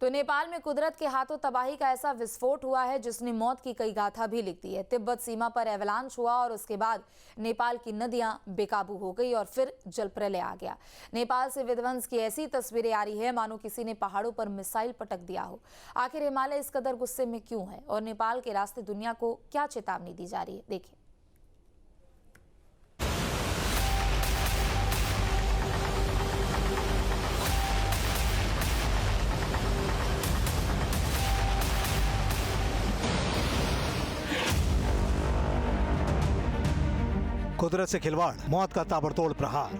तो नेपाल में कुदरत के हाथों तबाही का ऐसा विस्फोट हुआ है जिसने मौत की कई गाथा भी लिख दी है। तिब्बत सीमा पर एवलांच हुआ और उसके बाद नेपाल की नदियां बेकाबू हो गई और फिर जलप्रलय आ गया। नेपाल से विध्वंस की ऐसी तस्वीरें आ रही है मानो किसी ने पहाड़ों पर मिसाइल पटक दिया हो। आखिर हिमालय इस कदर गुस्से में क्यों है और नेपाल के रास्ते दुनिया को क्या चेतावनी दी जा रही है, देखिए। कुदरत से खिलवाड़, मौत का ताबड़तोड़ प्रहार।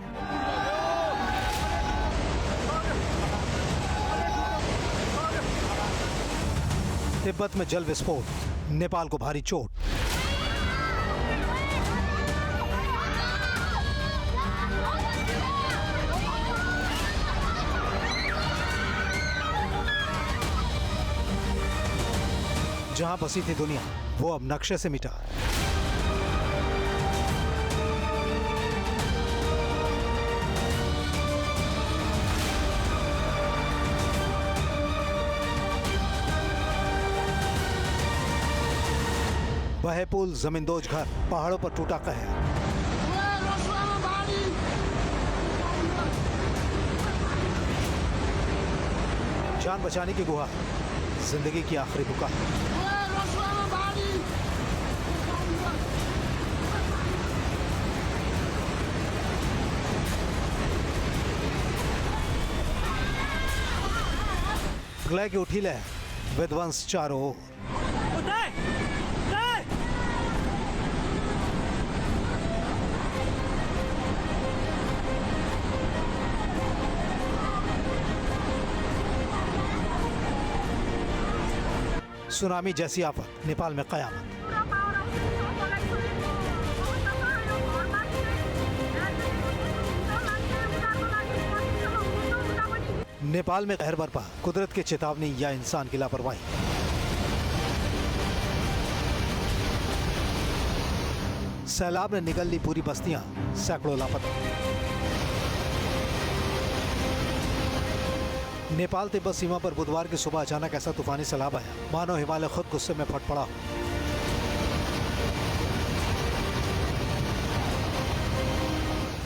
तिब्बत में जल विस्फोट, नेपाल को भारी चोट। जहां बसी थी दुनिया वो अब नक्शे से मिटा। बहे पुल, जमींदोज घर, पहाड़ों पर टूटा कहर। जान बचाने की गुहार, जिंदगी की आखिरी पुकार। प्रलय की उठी लहर, विध्वंस चारों ओर। सुनामी जैसी आफत, नेपाल में कयामत। नेपाल में कहर बरपा, कुदरत की चेतावनी या इंसान की लापरवाही। सैलाब ने निगल ली पूरी बस्तियां, सैकड़ों लापता। नेपाल तिब्बत सीमा पर बुधवार की सुबह अचानक ऐसा तूफानी सैलाब आया मानो हिमालय खुद गुस्से में फट पड़ा।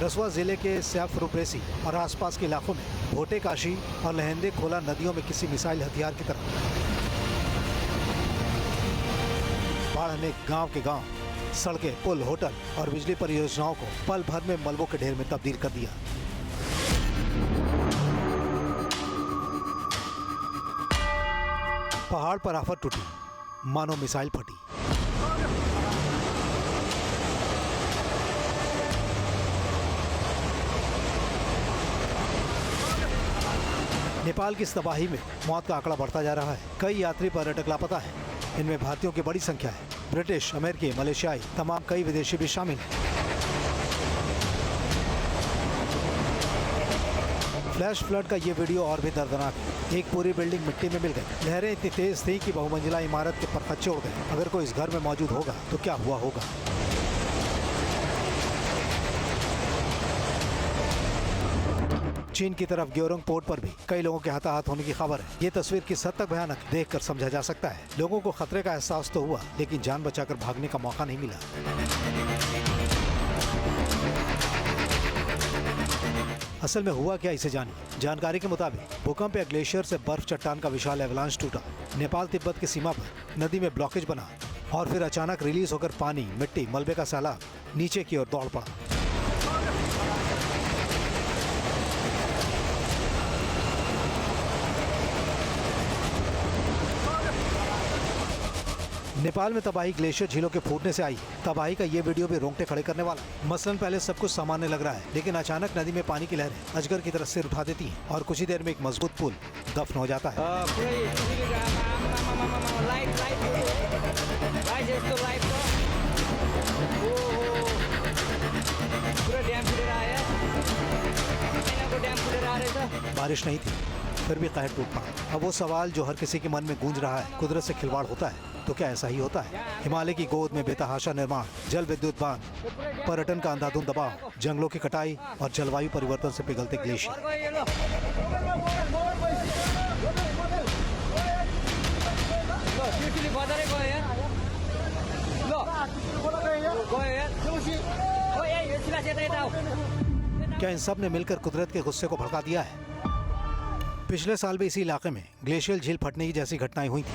रसुआ जिले के सैफरुपेसी और आसपास के इलाकों में भोटे काशी और लहेंदे खोला नदियों में किसी मिसाइल हथियार की तरह बाढ़ ने गांव के गांव, सड़कें, पुल, होटल और बिजली परियोजनाओं को पल भर में मलबों के ढेर में तब्दील कर दिया। पहाड़ पर आफत टूटी मानो मिसाइल फटी। नेपाल की इस तबाही में मौत का आंकड़ा बढ़ता जा रहा है। कई यात्री पर्यटक लापता हैं। इनमें भारतीयों की बड़ी संख्या है। ब्रिटिश, अमेरिकी, मलेशियाई तमाम कई विदेशी भी शामिल हैं। फ्लैश फ्लड का ये वीडियो और भी दर्दनाक है। एक पूरी बिल्डिंग मिट्टी में मिल गई। लहरें इतनी तेज थी कि बहुमंजिला इमारत के परखच्चे उड़ गए। अगर कोई इस घर में मौजूद होगा तो क्या हुआ होगा। चीन की तरफ ग्योरंग पोर्ट पर भी कई लोगों के हताहत होने की खबर है। ये तस्वीर किस हद तक भयानक देखकर समझा जा सकता है। लोगों को खतरे का एहसास तो हुआ लेकिन जान बचाकर भागने का मौका नहीं मिला। असल में हुआ क्या, इसे जानिए। जानकारी के मुताबिक भूकंप या ग्लेशियर से बर्फ चट्टान का विशाल एवलांच टूटा। नेपाल तिब्बत की सीमा पर नदी में ब्लॉकेज बना और फिर अचानक रिलीज होकर पानी, मिट्टी, मलबे का सैलाब नीचे की ओर दौड़ पड़ा। नेपाल में तबाही ग्लेशियर झीलों के फूटने से आई। तबाही का ये वीडियो भी रोंगटे खड़े करने वाला है। मसलन पहले सब कुछ सामान्य लग रहा है लेकिन अचानक नदी में पानी की लहरें अजगर की तरह सिर उठा देती हैं और कुछ ही देर में एक मजबूत पुल दफन हो जाता है। बारिश नहीं थी फिर भी कहर टूट पड़ा। अब वो सवाल जो हर किसी के मन में गूंज रहा है, कुदरत से खिलवाड़ होता है तो क्या ऐसा ही होता है? हिमालय की गोद में बेतहाशा निर्माण, जल विद्युत बांध, पर्यटन का अंधाधुंध दबाव, जंगलों की कटाई और जलवायु परिवर्तन से पिघलते ग्लेशियर। क्या इन सब ने मिलकर कुदरत के गुस्से को भड़का दिया है? पिछले साल भी इसी इलाके में ग्लेशियल झील फटने की जैसी घटनाएं हुई थी।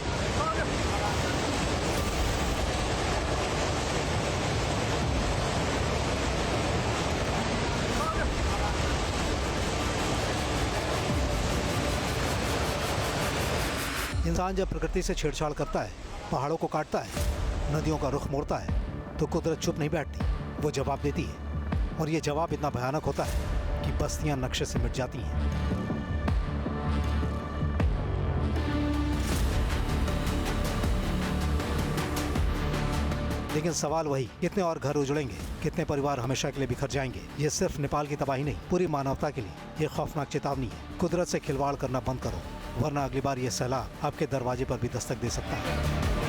इंसान जब प्रकृति से छेड़छाड़ करता है, पहाड़ों को काटता है, नदियों का रुख मोड़ता है, तो कुदरत चुप नहीं बैठती, वो जवाब देती है। और ये जवाब इतना भयानक होता है कि बस्तियां नक्शे से मिट जाती हैं। लेकिन सवाल वही, कितने और घर उजड़ेंगे, कितने परिवार हमेशा के लिए बिखर जाएंगे। ये सिर्फ नेपाल की तबाही नहीं, पूरी मानवता के लिए ये खौफनाक चेतावनी है। कुदरत से खिलवाड़ करना बंद करो, वरना अगली बार ये सैलाब आपके दरवाजे पर भी दस्तक दे सकता है।